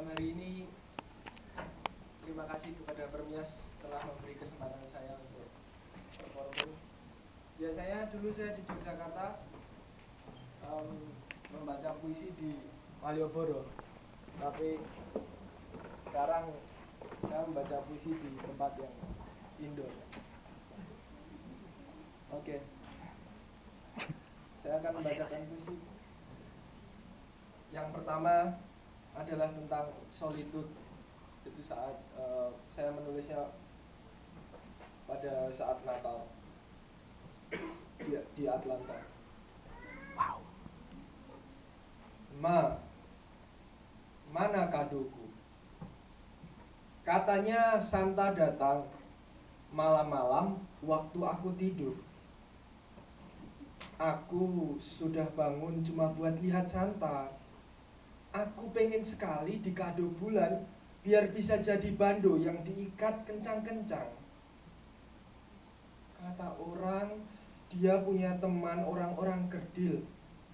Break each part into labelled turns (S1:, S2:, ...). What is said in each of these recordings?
S1: malam hari ini terima kasih kepada Permias telah memberi kesempatan saya untuk performing. Biasanya dulu saya di Yogyakarta membaca puisi di Malioboro, tapi sekarang saya membaca puisi di tempat yang indoor. Oke. Saya akan membacakan puisi. Yang pertama adalah tentang solitude. Itu saat saya menulisnya pada saat Natal di Atlanta.
S2: Wow.
S1: Mana kadoku? Katanya Santa datang malam-malam waktu aku tidur. Aku sudah bangun cuma buat lihat Santa. Aku pengen sekali di kado bulan biar bisa jadi bando yang diikat kencang-kencang. Kata orang, dia punya teman orang-orang kerdil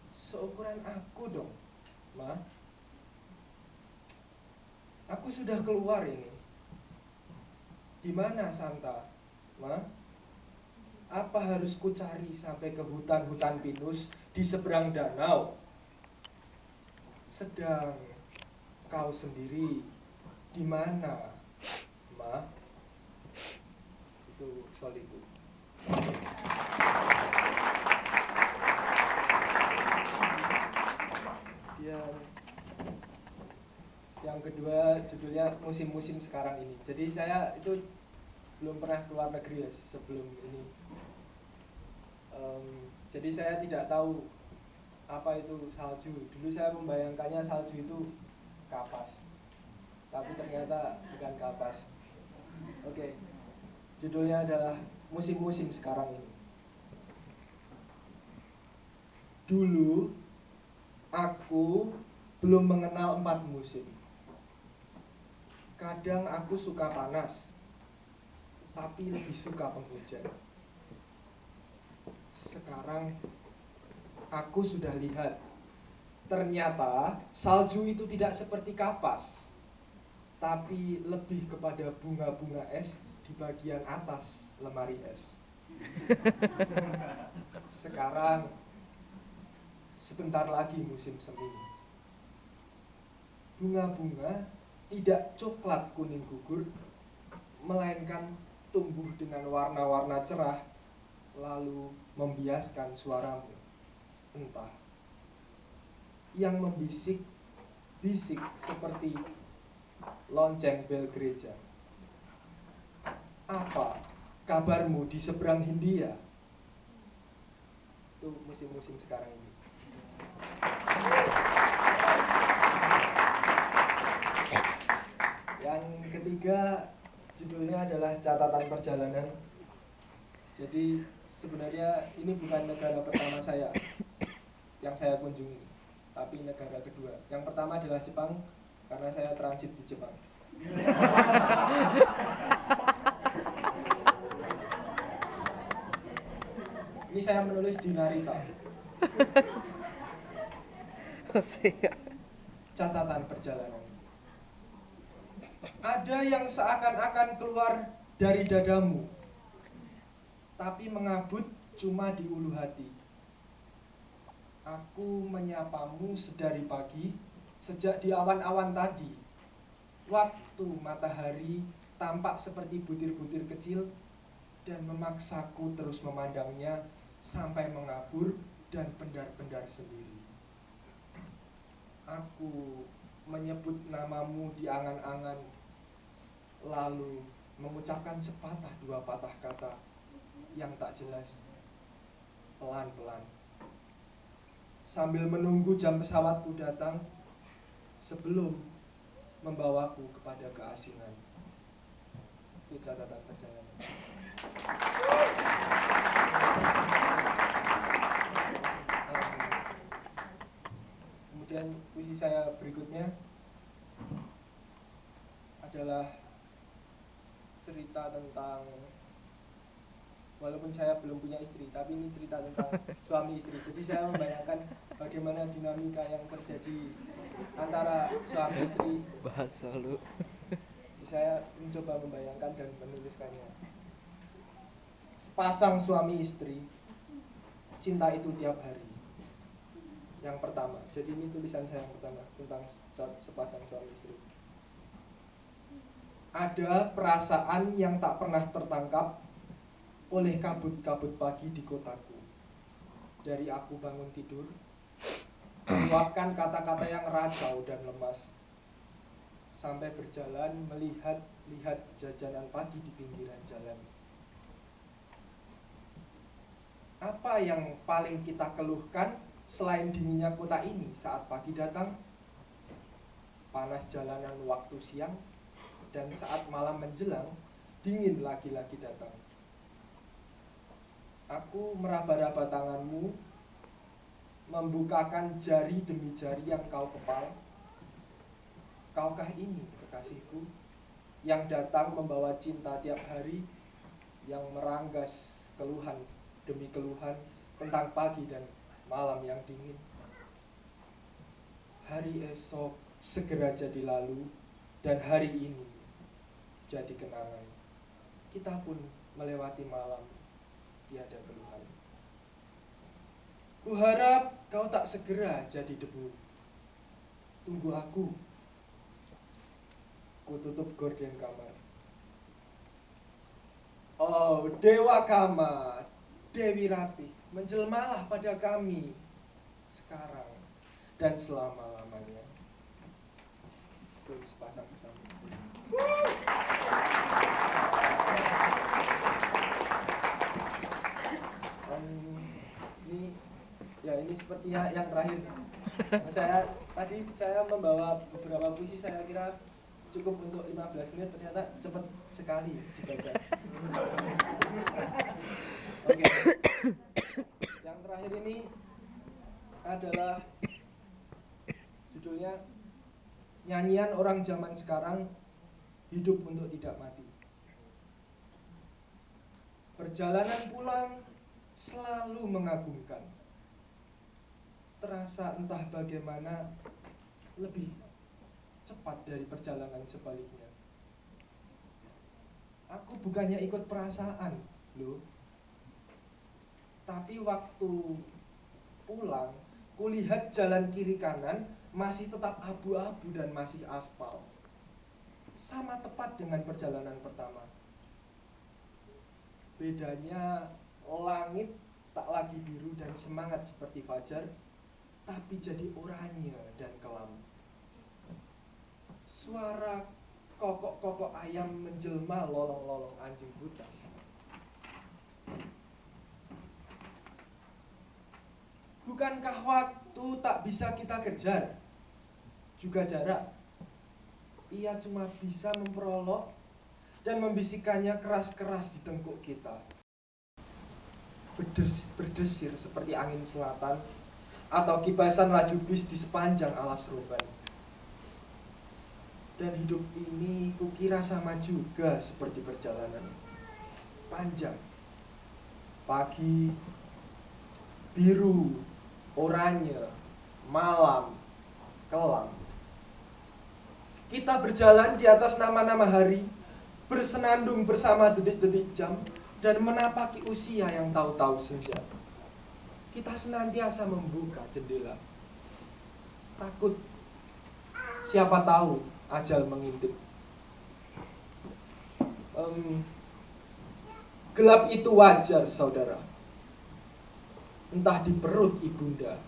S1: seukuran aku dong, Ma. Aku sudah keluar ini. Di mana Santa, Ma? Apa harus ku cari sampai ke hutan-hutan pinus di seberang danau? Sedang kau sendiri di mana, Ma? Itu solitude. Yang kedua judulnya musim-musim sekarang ini. Jadi saya itu belum pernah keluar negeri ya sebelum ini. Jadi saya tidak tahu apa itu salju. Dulu saya membayangkannya salju itu kapas, tapi ternyata bukan kapas. Oke. Judulnya adalah musim-musim sekarang ini. Dulu aku belum mengenal 4 musim. Kadang aku suka panas, tapi lebih suka penghujan. Sekarang aku sudah lihat, ternyata salju itu tidak seperti kapas, tapi lebih kepada bunga-bunga es di bagian atas lemari es. Sekarang sebentar lagi musim semi. Bunga-bunga tidak coklat kuning gugur, melainkan tumbuh dengan warna-warna cerah, lalu membiaskan suaramu. Entah, yang membisik-bisik seperti lonceng bel gereja. Apa kabarmu di seberang Hindia? Itu musim-musim sekarang ini. Yang ketiga judulnya adalah catatan perjalanan. Jadi sebenarnya ini bukan negara pertama saya yang saya kunjungi, tapi negara kedua. Yang pertama adalah Jepang, karena saya transit di Jepang. Ini saya menulis di Narita. Catatan perjalanan. Ada yang seakan-akan keluar dari dadamu, tapi mengabut cuma di ulu hati. Aku menyapamu sedari pagi, sejak di awan-awan tadi. Waktu matahari tampak seperti butir-butir kecil dan memaksaku terus memandangnya sampai mengabur dan pendar-pendar sendiri. Aku menyebut namamu di angan-angan, lalu mengucapkan sepatah dua patah kata yang tak jelas, pelan-pelan. Sambil menunggu jam pesawatku datang sebelum membawaku kepada keasingan. Itu catatan perjalanan. Kemudian puisi saya berikutnya adalah cerita tentang, walaupun saya belum punya istri, tapi ini cerita tentang suami istri. Jadi saya membayangkan bagaimana dinamika yang terjadi antara suami istri.
S2: Bahasa lu.
S1: Saya mencoba membayangkan dan menuliskannya. Sepasang suami istri, cinta itu tiap hari. Yang pertama, jadi ini tulisan saya yang pertama tentang sepasang suami istri. Ada perasaan yang tak pernah tertangkap oleh kabut-kabut pagi di kotaku. Dari aku bangun tidur, meluapkan kata-kata yang racau dan lemas, sampai berjalan melihat jajanan pagi di pinggiran jalan. Apa yang paling kita keluhkan selain dinginnya kota ini saat pagi datang, panas jalanan waktu siang, dan saat malam menjelang, dingin lagi-lagi datang. Aku meraba-raba tanganmu, membukakan jari demi jari yang kau kepal. Kaukah ini kekasihku, yang datang membawa cinta tiap hari, yang meranggas keluhan demi keluhan tentang pagi dan malam yang dingin. Hari esok segera jadi lalu, dan hari ini jadi kenangan. Kita pun melewati malam tiada keluhan. Kuharap kau tak segera jadi debu. Tunggu aku. Ku tutup gorden kamar. Oh, Dewa Kama, Dewi Ratih, menjelmalah pada kami sekarang dan selama-lamanya. Sepasang suami. Ini sepertinya yang terakhir. Saya membawa beberapa puisi, saya kira cukup untuk 15 menit, ternyata cepat sekali dibaca. Oke. Yang terakhir ini adalah judulnya Nyanyian Orang Zaman Sekarang, Hidup Untuk Tidak Mati. Perjalanan pulang selalu mengagumkan. Terasa entah bagaimana lebih cepat dari perjalanan sebaliknya. Aku bukannya ikut perasaan, loh. Tapi waktu pulang, kulihat jalan kiri kanan masih tetap abu-abu dan masih aspal. Sama tepat dengan perjalanan pertama. Bedanya langit tak lagi biru dan semangat seperti fajar, tapi jadi oranye dan kelam. Suara kokok-kokok ayam menjelma lolong-lolong anjing buta. Bukankah waktu tak bisa kita kejar? Juga jarak. Ia cuma bisa memperolok dan membisikkannya keras-keras di tengkuk kita. Berdesir seperti angin selatan atau kibasan laju bis di sepanjang alas roban. Dan hidup ini kukira sama juga seperti perjalanan panjang. Pagi, biru, oranye, malam, kelam. Kita berjalan di atas nama-nama hari, bersenandung bersama detik-detik jam, dan menapaki usia yang tahu-tahu senja. Kita senantiasa membuka jendela. Takut, siapa tahu ajal mengintip. Gelap itu wajar, saudara. Entah di perut ibunda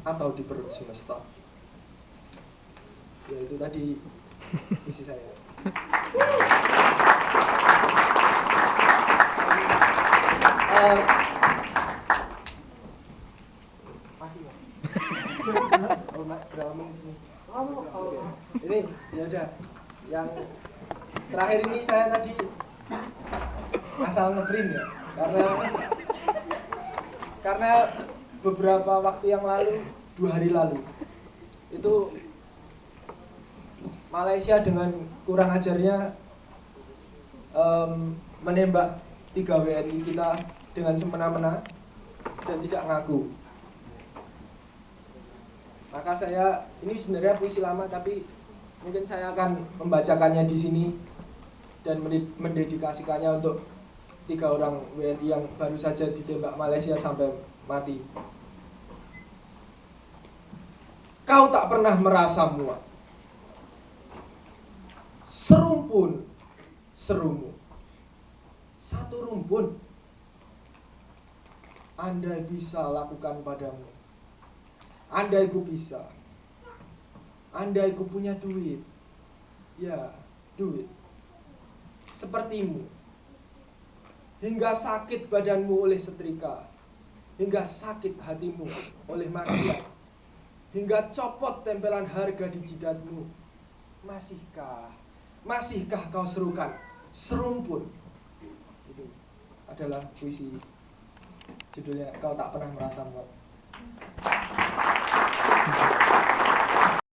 S1: atau di perut semesta. Ya, itu tadi puisi saya. Masih mas. Berapa menit nih? Ini ya udah. Yang terakhir ini saya tadi asal ngeprint ya, karena beberapa waktu yang lalu, 2 hari lalu, itu Malaysia dengan kurang ajarnya menembak 3 WNI kita dengan semena-mena dan tidak ngaku. Maka saya, ini sebenarnya puisi lama, tapi mungkin saya akan membacakannya di sini dan mendedikasikannya untuk 3 orang WNI yang baru saja ditembak Malaysia sampai mati. Kau tak pernah merasa muak, serumpun serumu, satu rumpun andai bisa lakukan padamu. Andai ku bisa, andai ku punya duit, ya duit, sepertimu, hingga sakit badanmu oleh setrika, hingga sakit hatimu oleh makian, hingga copot tempelan harga di jidatmu. Masihkah kau serukan serumpun? Itu adalah puisi, judulnya Kau Tak Pernah Merasa Muak.